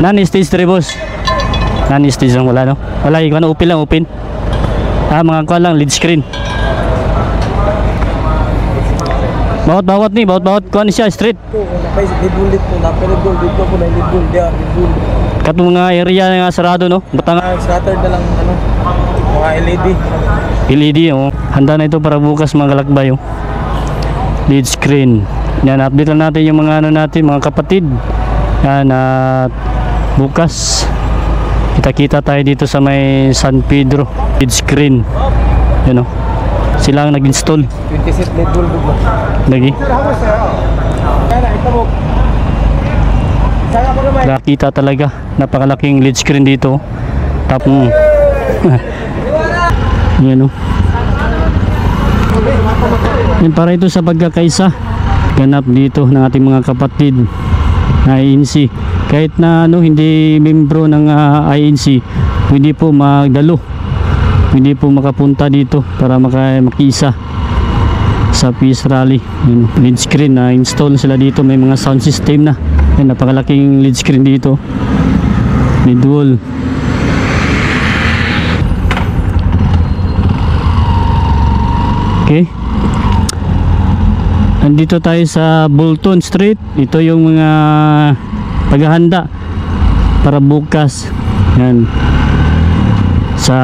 Non-stage 3 boss. Non-stage lang wala no. Wala ikaw na open lang open. Mga kuha lang lead screen. Bawat ni, bawat kuha ni siya straight. Libulit po na pero gold dito po na libul dia libul. Katong mga area nga sarado no. Butang Scattered na lang ano mga LED. LED oh. Handa na ito para bukas mga kalakbay oh. Lead screen. Yan, update lang natin yung mga ano natin, mga kapatid. Yan, at bukas kita-kita tayo dito sa may San Pedro. Lead screen. Yan oh. Sila ang nag-install. 20 set LED bulb ba? Lagi. Kaya ito mo. Saka pa naman. Nakita talaga. Napakalaking lead screen dito. Tapos yan oh. Yan, para ito sa pagkakaisa ganap dito ng ating mga kapatid na INC. Kahit na ano, hindi membro ng INC, hindi po magdalo, hindi po makapunta dito para makiisa sa Peace Rally. Yan, lead screen na install sila dito. May mga sound system na. Yan, napakalaking lead screen dito. May dual. Okay. Nandito tayo sa Bolton Street. Ito yung mga paghahanda para bukas. Yan. Sa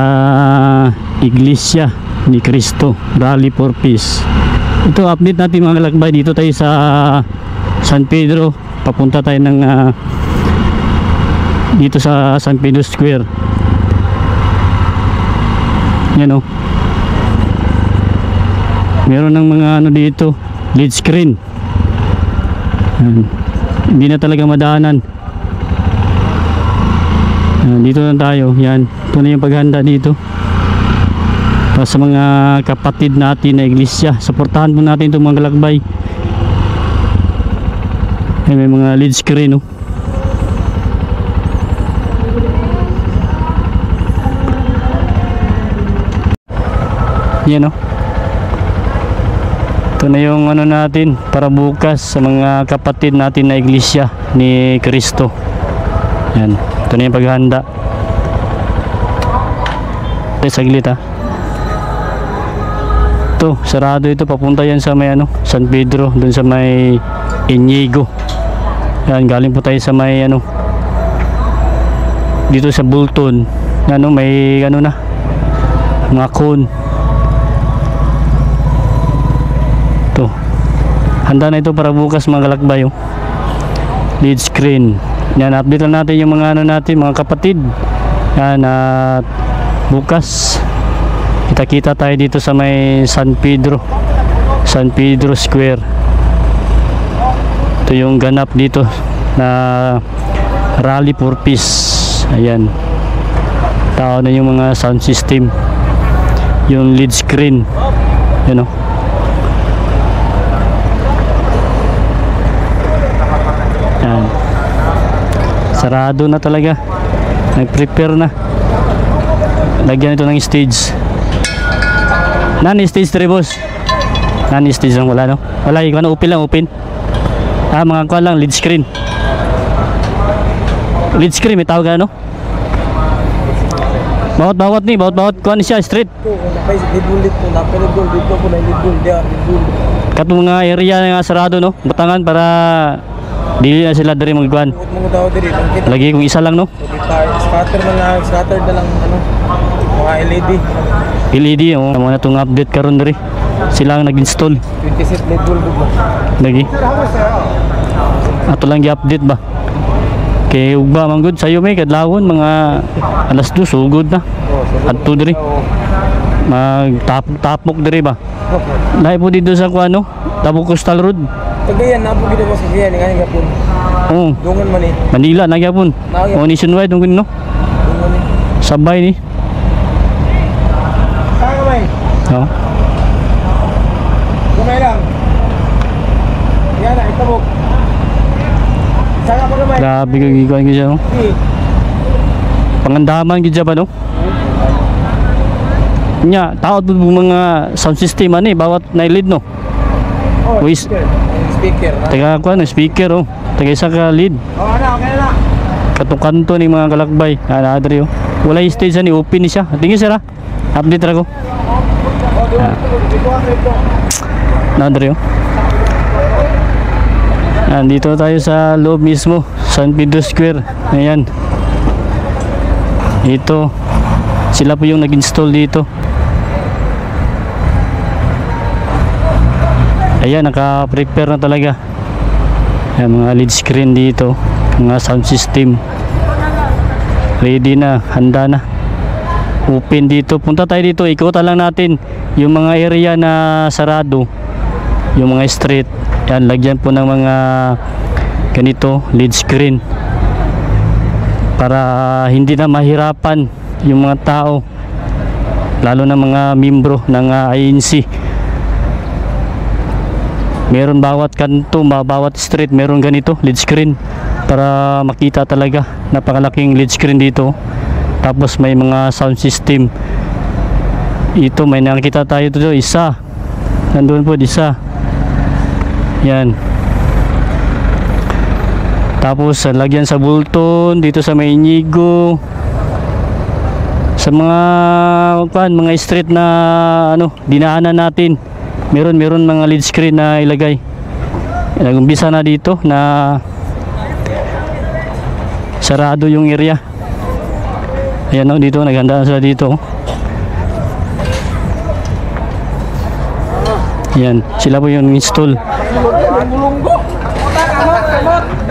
Iglesia ni Cristo, Rally for Peace. Ito update natin mga kalakbay. Dito tayo sa San Pedro. Papunta tayo ng dito sa San Pedro Square. Yan o. Meron ng mga ano dito, lead screen. Hindi na talaga madaanan. Dito na tayo. Yan, ito na yung paghanda dito para sa mga kapatid natin na iglesia. Suportahan po natin itong mga kalakbay. May mga lead screen oh. Yan oh. Ito na yung ano natin para bukas sa mga kapatid natin na iglesia ni Cristo. Yan, ito na yung paghahanda. Saglit ha. Ito, sarado ito, papunta yan sa may ano, San Pedro, dun sa may Inigo. Yan, galing po tayo sa may ano, dito sa Bolton. Ano, may ano na, mga cone. Handa na ito para bukas mga kalakbay oh. Lead screen. Yan, update lang natin yung mga ano natin, mga kapatid. Yan, at bukas kita-kita tayo dito sa may San Pedro Square. Ito yung ganap dito na Rally for Peace. Ayan, tao na yung mga sound system, yung lead screen. Yan oh. Yan. Sarado na talaga. Nag-prepare na. Lagyan ito ng stage. Non-stage 3 boss. Non-stage lang wala no. Wala ikaw na open lang open. Mga kuha lang lead screen. Lead screen may tawag ano? Bawat kuha ni siya straight. Libulit po na pero gold dito po na libul dia libul. Katong mga area nga sarado no. Butangan para dili na sila dari magkuhan. Lagi kung isa lang no. Scattered na lang ano mga LED. LED oh, mo na tong update karon diri. Sila ang nag-install. 20 set LED bulb ba? Lagi. Ato lang gi-update ba. Kay ugba man gud sayo may kadlawon mga alas 2 sugod na. Adto diri. Magtapok diri ba. Lahi po dito sa kuano, Tapok Coastal Road. Cagayan na po gid mo sa Cagayan ngani gapon. Oo. Dungan man ni. Manila na gyapon. O nationwide dungan no. Dungan ni. Sabay ni. Saka may. Oo. Kumay lang. Yan na itabok. Saka pa gamay. Grabe kang gikuan gyud siya no. Pangandaman gyud siya ba no? Nya, taot po mga sound system ani bawat na-lead no. Oh, speaker. Taga kuan speaker oh. Taga isa ka lead. Oh, ana, okay na. katong kanto ni mga kalakbay. Adri oh. Wala stage ni open ni siya. Tingin sir ha. Update ra ko. Adri oh. Dito tayo sa loob mismo, San Pedro Square. Ayan. Ito. Sila po yung nag-install dito. Ayan, naka-prepare na talaga. Ayan, mga LED screen dito, mga sound system. Ready na, handa na. Open dito. Punta tayo dito, ikutan lang natin yung mga area na sarado, yung mga street. Ayan, lagyan po ng mga ganito, LED screen. Para hindi na mahirapan yung mga tao, lalo na mga membro ng INC. Meron bawat kanto, bawat street meron ganito LED screen para makita talaga. Napakalaking LED screen dito. Tapos may mga sound system. Ito may nakita tayo dito, isa. Nandoon po isa. Yan. Tapos lagyan sa Bulton, dito sa Mainigo. Sa mga street na dinaanan natin. Meron mga LED screen na ilagay. Nag-umpisa na dito na sarado yung area. Ayan dito naghanda sila dito. Ayan, sila po yung install.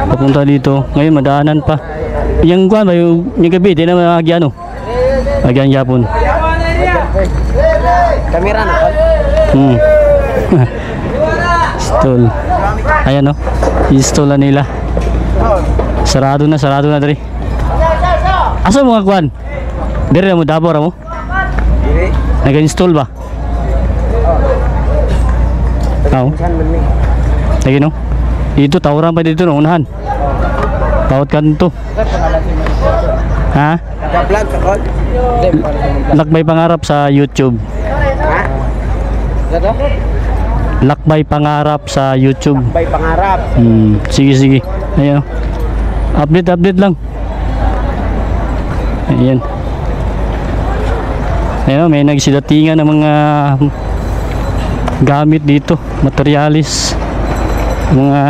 Papunta dito. Ngayon madaanan pa. Yung kuan ba yung gabi, di na magyano. Agyan yapon. Kamera na. Install. Ayan install na nila. Sarado na diri. Asa mga kuan? Diri mo dabor mo? Diri. Nag-install ba? Oo. Lagi dito tawuran pa dito unahan. Bawat kanto. Ha? Ka-vlog ka kon? Lakbay Pangarap sa YouTube. Ha? Gato? Lakbay Pangarap sa YouTube. Bay Pangarap. Sige. Ayan. Update lang. Ayan. Ayan, may nagsidatingan ng mga gamit dito, materialis, mga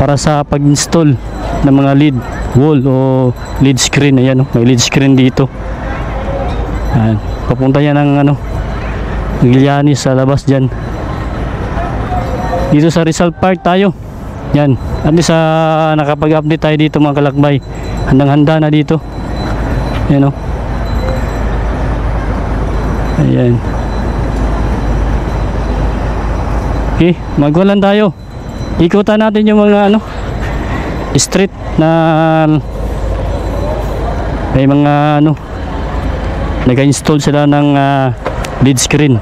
para sa pag-install ng mga LED wall o LED screen. Ayan, may LED screen dito. Ayan. Papunta yan ng Gilianis sa labas dyan. Dito sa Rizal Park tayo. Yan. At least nakapag-update tayo dito mga kalakbay. Handang-handa na dito. Ayan Ayan. Okay, magwalan tayo. Ikutan natin yung mga street na may mga nag-install sila ng LED screen.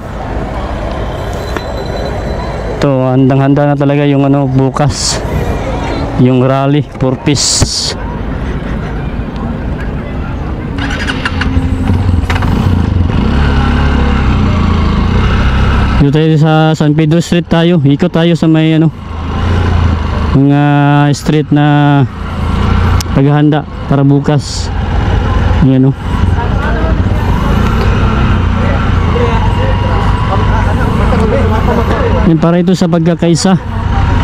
Ito, handang-handa na talaga yung bukas. Yung rally for peace. Dito tayo sa San Pedro Street tayo. Ikot tayo sa may mga street na paghahanda para bukas. Ayan Yan, para ito sa pagkakaisa,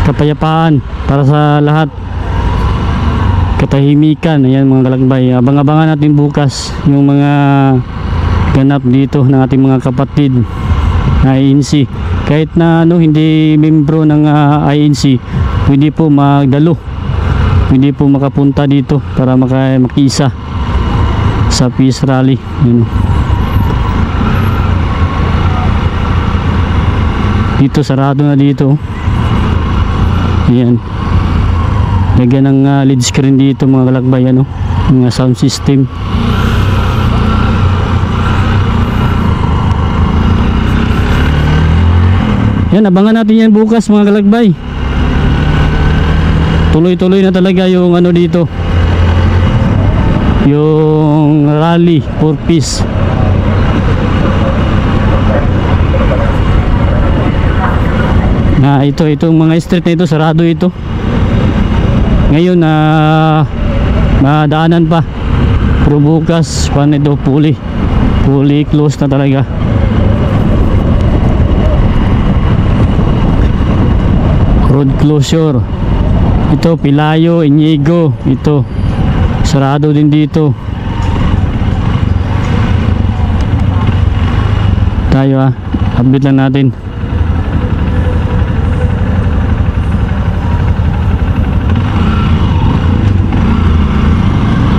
kapayapaan para sa lahat, katahimikan. Ayan mga kalakbay, abang-abangan natin bukas yung mga ganap dito ng ating mga kapatid na INC. Kahit na hindi membro ng INC, hindi po magdalo, hindi po makapunta dito para makiisa sa peace rally. Ayan. Dito sarado na dito. Ayan. Lagyan ng LED screen dito mga kalakbay, mga sound system. Yan, abangan natin yan bukas mga kalakbay. Tuloy-tuloy na talaga yung dito, yung rally for peace. Itong mga street na ito sarado ito. Ngayon madaanan pa. Pero bukas kung ito fully closed na talaga. Road closure. Ito Pilayo, Inigo, ito sarado din dito. Tayo update lang natin.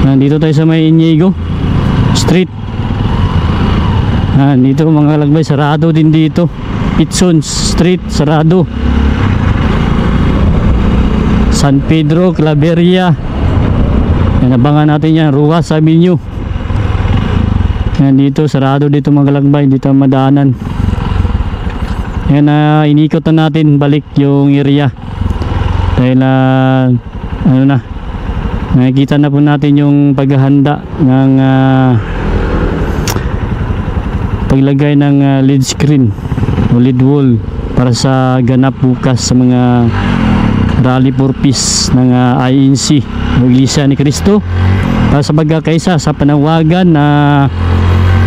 Nandito tayo sa may Inigo Street. Dito mga Kalagbay, sarado din dito. Pitson Street, sarado. San Pedro, Claveria. Abangan natin yan. Ruas Avenue. Dito, sarado dito mga Kalagbay. Dito ang madaanan. Yan, inikot na natin balik yung area. Dahil ano na, nakikita na po natin yung paghahanda ng paglagay ng lead screen o lead wall para sa ganap bukas sa mga rally for peace ng INC o Iglesia ni Cristo, para sa pagkakaisa sa panawagan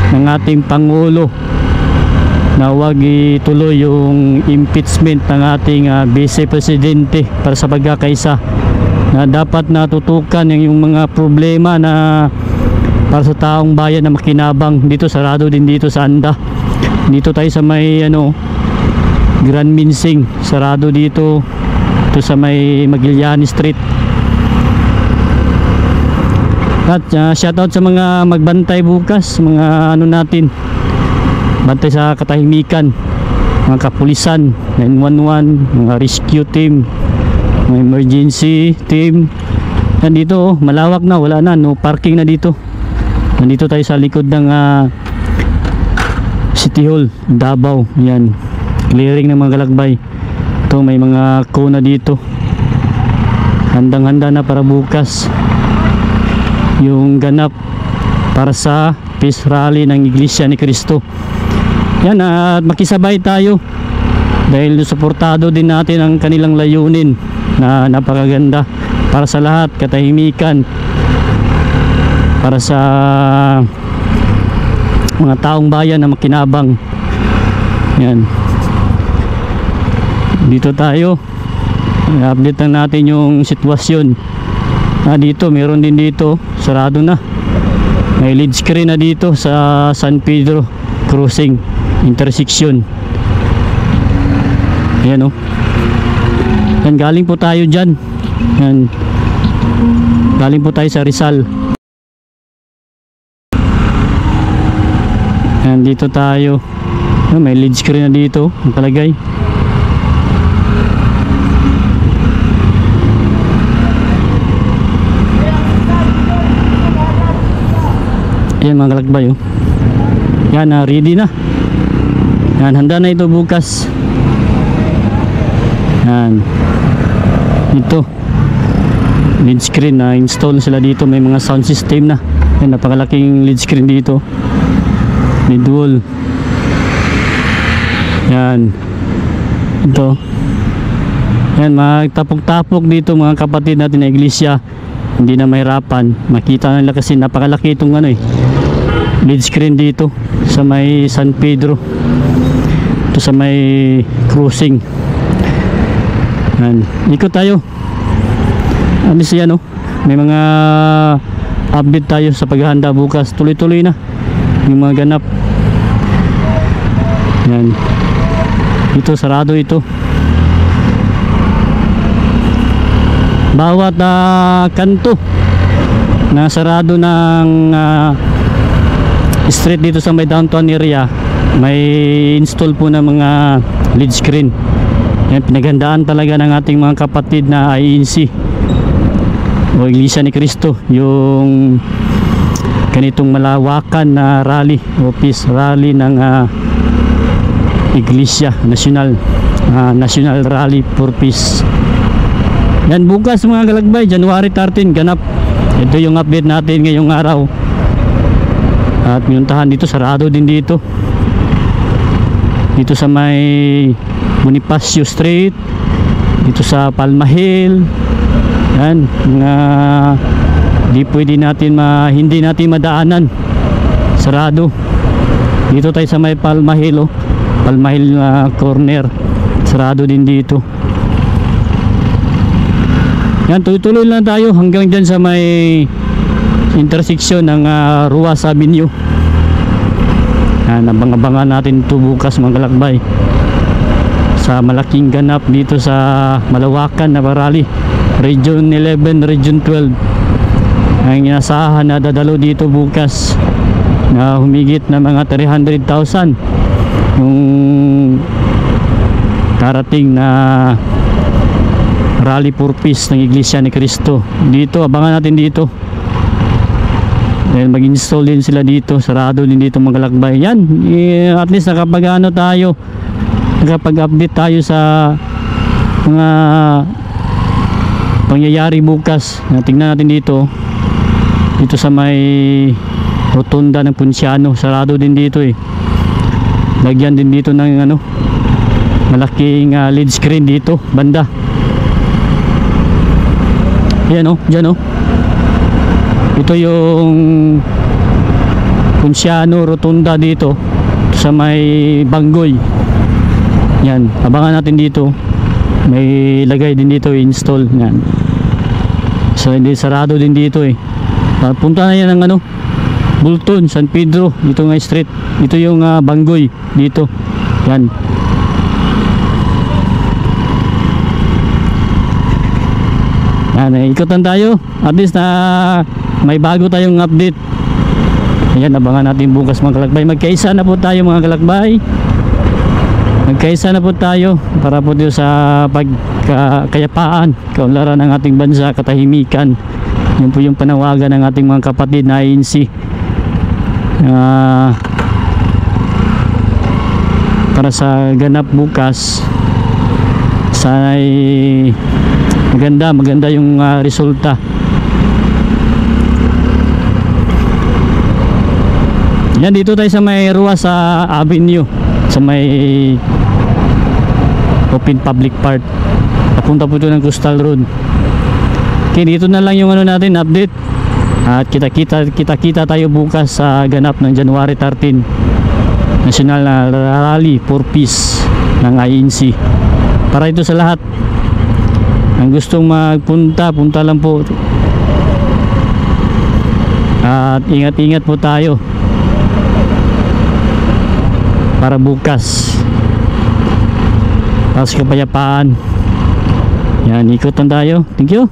ng ating Pangulo na huwag ituloy yung impeachment ng ating Vice Presidente, para sa pagkakaisa na dapat natutukan yung mga problema na para sa taong bayan na makinabang. Dito sarado din dito sa Anda. Dito tayo sa may Grand Minsing, sarado dito. Ito sa may Magillani Street. At shoutout sa mga magbantay bukas, mga natin, bantay sa katahimikan, mga kapulisan, 911, mga rescue team, may emergency team. Yan dito, malawak na, wala na, no parking na dito. Nandito tayo sa likod ng City Hall, Davao. Yan, clearing ng mga Kalagbay. Ito, may mga cone na dito. Handang-handa na para bukas yung ganap para sa peace rally ng Iglesia ni Cristo. Yan, at makisabay tayo dahil suportado din natin ang kanilang layunin na napakaganda para sa lahat, katahimikan, para sa mga taong bayan na makinabang. Yan, dito tayo, i-update lang natin yung sitwasyon. Dito, meron din dito, sarado na, may lead screen na dito sa San Pedro crossing intersection. Ayan o. Yan, galing po tayo dyan. Yan, galing po tayo sa Rizal. Yan, dito tayo. Yan, may lead screen na dito nakalagay. Yan mga Kalagbay, oh. Yan, ready na. Yan, handa na ito bukas. Yan, ito lead screen na install sila dito. May mga sound system na. Yan, napakalaking lead screen dito, lead wall. Yan, ito. Yan, magtapok-tapok dito mga kapatid natin na iglesia. Hindi na mahirapan, makita nila kasi napakalaki itong lead screen dito sa may San Pedro, ito sa may crossing. Yan, ikot tayo. Alis yan, may mga update tayo sa paghahanda bukas. Tuloy-tuloy na yung mga ganap. Yan, ito sarado ito. Bawat kanto na sarado ng street dito sa may downtown area, may install po ng mga lead screen. Yan, pinaghandaan talaga ng ating mga kapatid na INC o Iglesia ni Cristo yung ganitong malawakan na rally o peace rally ng Iglesia National Rally for Peace. Yan, bukas mga Kalagbay, January 13 ganap. Ito yung update natin ngayong araw. At pinuntahan dito, sarado din dito. Dito sa may Bonifacio Street, dito sa Palma Hill. Yan, mga hindi natin madaanan, sarado. Dito tayo sa may Palmahil, Palmahil corner, sarado din dito. Yan, tuloy lang tayo hanggang dyan sa may intersection ng Ruas Avenue. Yan, abang-abangan natin ito bukas mga kalakbay sa malaking ganap dito sa malawakan na rally, Region 11, Region 12. Ang inasahan na dadalo dito bukas na humigit na mga 300,000 yung darating na rally for peace ng Iglesia ni Cristo. Dito, abangan natin dito. Dahil mag-install din sila dito, sarado din dito mga kalakbay. Yan, at least nakapag-update tayo sa mga pangyayari bukas. Tingnan natin dito sa may rotunda ng Ponciano, sarado din dito lagyan din dito ng malaking LED screen dito banda. Yan dyan ito yung Ponciano rotunda dito sa may Banggoy. Yan, abangan natin dito, may lagay din dito install. Yan, so hindi, sarado din dito punta na yan ng Bulton, San Pedro, dito nga street. Ito yung Banggoy dito. Yan. Yan, ikutan tayo. At least may bago tayong update. Ayan, abangan natin bukas mga kalakbay. Magkaisa na po tayo mga kalakbay. Magkaisa na po tayo para po dito sa pagkayapaan, kaunlaran ng ating bansa, katahimikan. Yun po yung panawagan ng ating mga kapatid na ANC. Para sa ganap bukas, sana ay maganda yung resulta. Yan, dito tayo sa may Ruas Avenue, sa may open public part, papunta po ito ng Coastal Road. Okay, dito na lang yung natin update. At kita tayo bukas sa ganap ng January 13 National Rally for Peace ng INC. Para ito sa lahat ang gustong magpunta, punta lang po. At ingat-ingat po tayo para bukas para sa kapayapaan. Yan, ikutan tayo. Thank you.